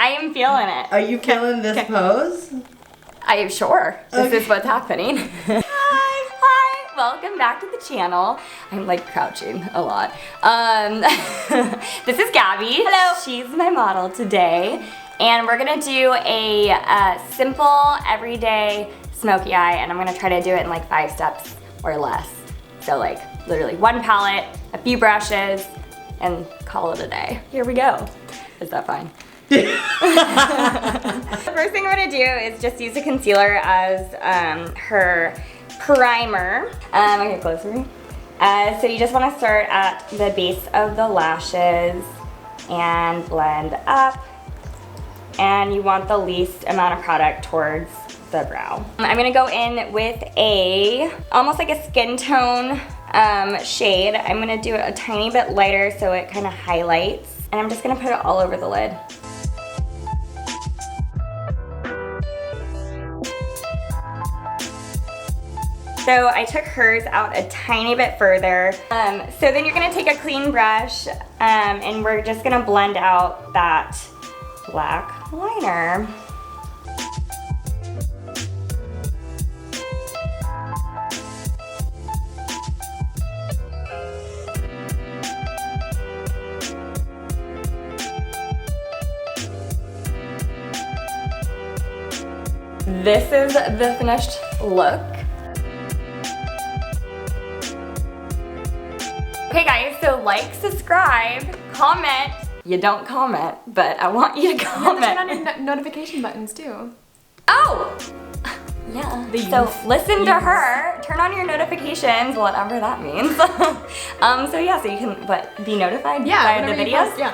I am feeling it. Are you feeling this pose? I am sure. This is what's happening. Hi, welcome back to the channel. I'm like crouching a lot. This is Gabby. Hello. She's my model today. And we're gonna do a simple, everyday smoky eye, and I'm gonna try to do it in like 5 steps or less. So like literally 1 palette, a few brushes, and call it a day. Here we go. Is that fine? The first thing I'm gonna do is just use a concealer as her primer. Okay, closer. So you just wanna start at the base of the lashes and blend up. And you want the least amount of product towards the brow. I'm gonna go in with almost like a skin tone shade. I'm gonna do it a tiny bit lighter so it kind of highlights. And I'm just gonna put it all over the lid. So I took hers out a tiny bit further. So then you're gonna take a clean brush and we're just gonna blend out that black liner. This is the finished look. Okay guys, so like, subscribe, comment. You don't comment, but I want you to comment. You have to turn on your notification buttons too. Oh! Yeah. So listen to her, turn on your notifications, whatever that means. So yeah, so you can be notified by the videos? Post, yeah.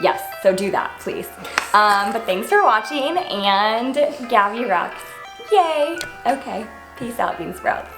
Yes, so do that, please. But thanks for watching, and Gabby rocks. Yay! Okay, peace out, bean sprouts.